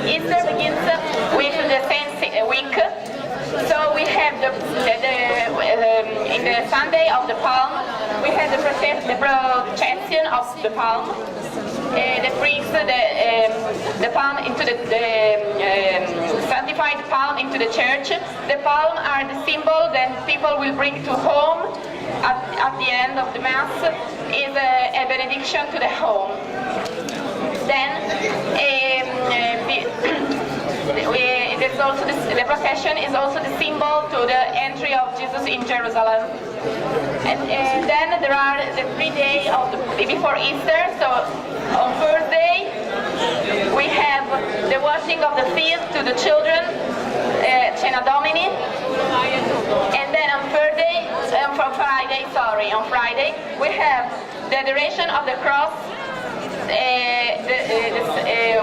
Easter begins with the same week. So we have in the Sunday of the Palm, we have the procession of the Palm. That brings the palm into the sanctified palm into the church. The palm are the symbol that people will bring to home at the end of the Mass, is a benediction to the home. Then there's also the procession is also the symbol to the entry of Jesus in Jerusalem. And then there are the 3 days before Easter. So on Thursday we have the washing of the feet to the children, Cena Domini, and then on Friday we have the adoration of the cross.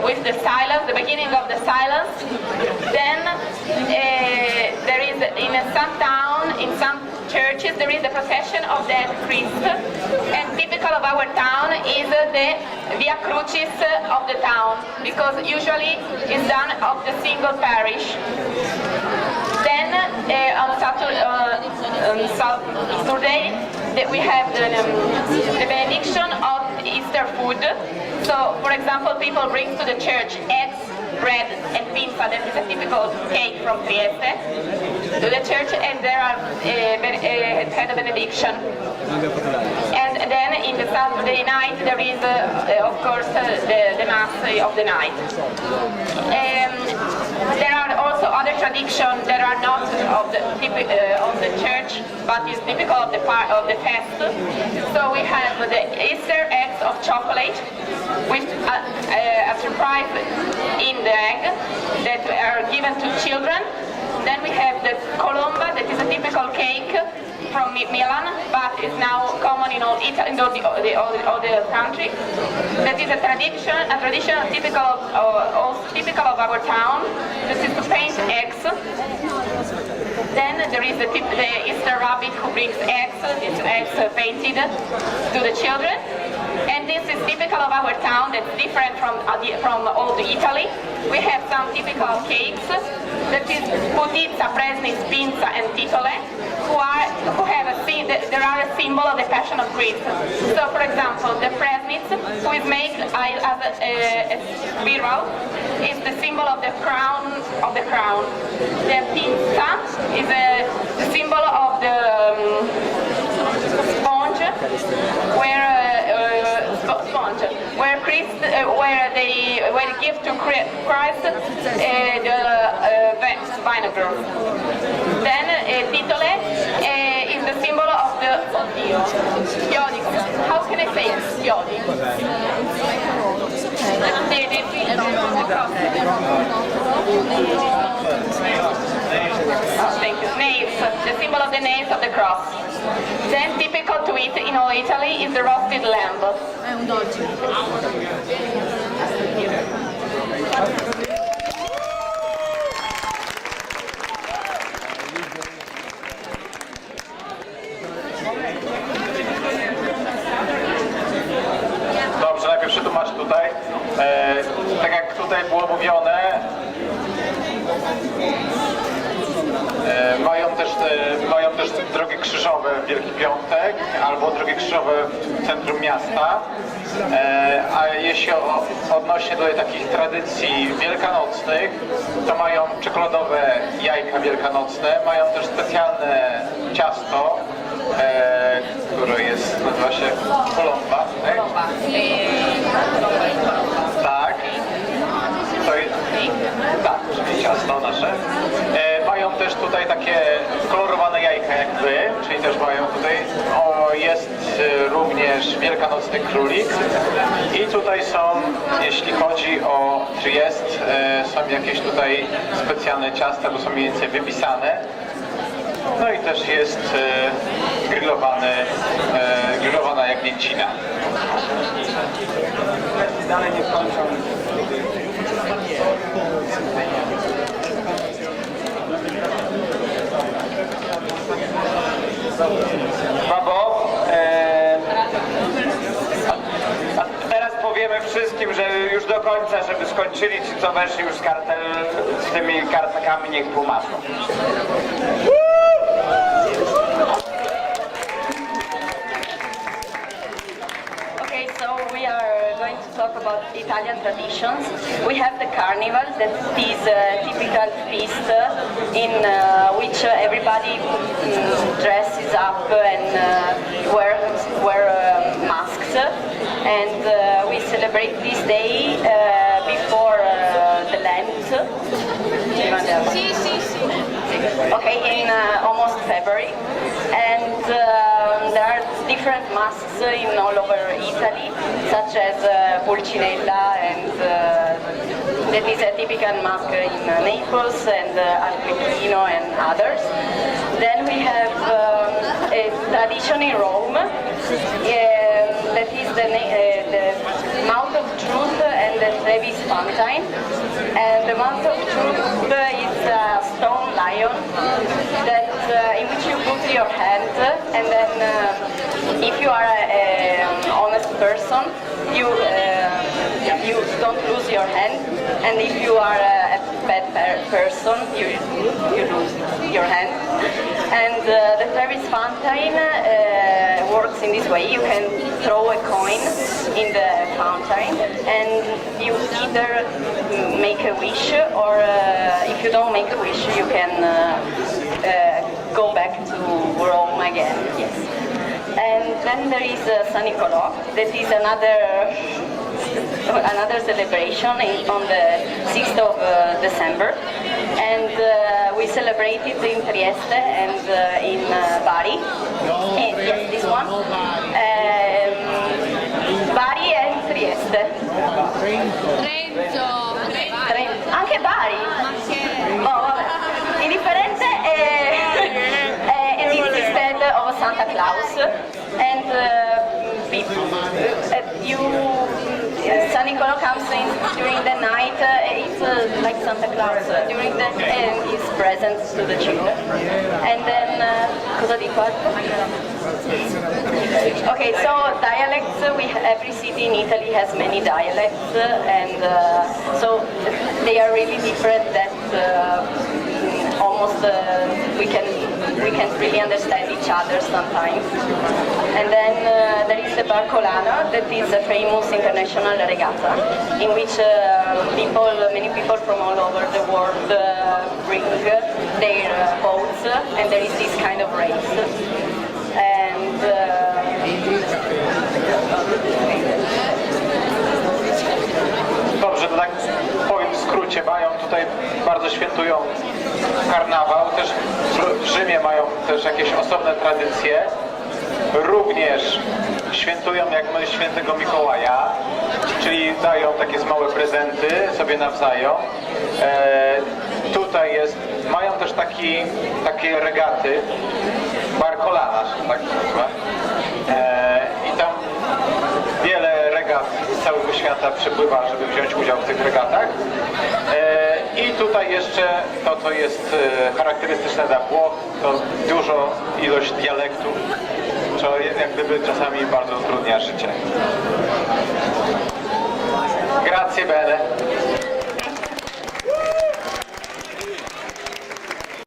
With the silence, the beginning of the silence. Then there is in some town, in some churches, there is the procession of the Christ, and typical of our town is the Via Crucis of the town, because usually it's done of the single parish. Then on Saturday we have the benediction of Easter food. So, for example, people bring to the church eggs, bread, and pizza. That is a typical cake from Trieste to the church, and there are had a benediction. And then in the Saturday night there is, of course, the Mass of the night. There are also other traditions that are not of the church, but is typical of the fest. So we have the Easter eggs of chocolate with a surprise in the egg that are given to children. Then we have the colomba, that is a typical cake from Milan, but is now common in all Italy, in all the country. That is a tradition typical of our town. This is to paint eggs. Then there is the Easter rabbit who brings eggs. These eggs painted to the children. And this is typical of our town. That's different from all the Italy. We have some typical cakes. That is putizza, presni, spinza, and titole, there are a symbol of the Passion of Christ. So, for example, the presnitz, who is made as a spiral, is the symbol of the crown. The pinza is the symbol of the sponge, where they give to Christ the vinegar. Then titole is the symbol of the chiodi. How can I say it? Chiodi. Thank you. Nails, the symbol of the nails of the cross. Then typical to eat in all Italy is the roasted lamb. È un dolce. Dobrze, najpierw przetłumaczę tutaj. Tak jak tutaj było mówione, mają też drogi krzyżowe w Wielki Piątek albo drogi krzyżowe w centrum miasta. A jeśli odnośnie do takich tradycji wielkanocnych, to mają czekoladowe jajka wielkanocne, mają też specjalne ciasto, które nazywa się kolomba. Tak. To jest, tak, czyli ciasto nasze. Mają też tutaj takie kolorowane jajka jak wy, czyli też mają tutaj, jest również wielkanocny królik i tutaj są, jeśli chodzi o Triest, są jakieś tutaj specjalne ciasta, bo są mniej więcej wypisane. No i też jest grillowana jagnięcina. Dalej nie kończą. Babo, a teraz powiemy wszystkim, że już do końca, żeby skończyli ci, co weszli już z kartel, z tymi kartkami, niech tłumaczą. Okay, so we are going to talk about Italian traditions. We have the carnival, that is a typical feast in which everybody dresses up and wear masks. And we celebrate this day before the Lent. Okay, in almost February. And there are different masks in all over Italy, such as Pulcinella, and that is a typical mask in Naples and Alpino and others. Then we have a tradition in Rome, that is the Mouth of Truth and the Trevi Fountain. And the Mouth of Truth is a stone lion that in which you put your hand, and then if you are an honest person, you don't lose your hand, and if you are a bad person, you lose your hand. And the Trevi Fountain works in this way. You can throw a coin in the fountain, and you either make a wish, or if you don't make a wish, you can go back to Rome again. Yes. And then there is San Nicolò. That is another celebration on the 6th of December, and we celebrate it in Trieste and in Bari. Yes, this one. Bari and Trieste. Trento. Anche Bari. Oh, vabbè. Indifferente and it's instead of Santa Claus, and San Nicolò comes in during the night. It's like Santa Claus during the and is present to the children. And then cosa dico altro? Okay, so dialects. Every city in Italy has many dialects, and so they are really different. That almost we can't really understand each other sometimes. And then there is the Barcolana, that is a famous international regatta, in which many people from all over the world bring their boats, and there is this kind of race. And Dobrze, to tak powiem w skrócie, mają tutaj, bardzo świętują karnawał, też w Rzymie mają też jakieś osobne tradycje, również świętują jak my świętego Mikołaja, czyli dają takie małe prezenty sobie nawzajem. Tutaj mają też takie regaty, Barcolana, tak się nazywa. I tam wiele regat z całego świata przypływa, żeby wziąć udział w tych regatach. I tutaj jeszcze to, co jest charakterystyczne dla Włoch, to dużo ilość dialektów, co jak gdyby czasami bardzo utrudnia życie. Grazie bene.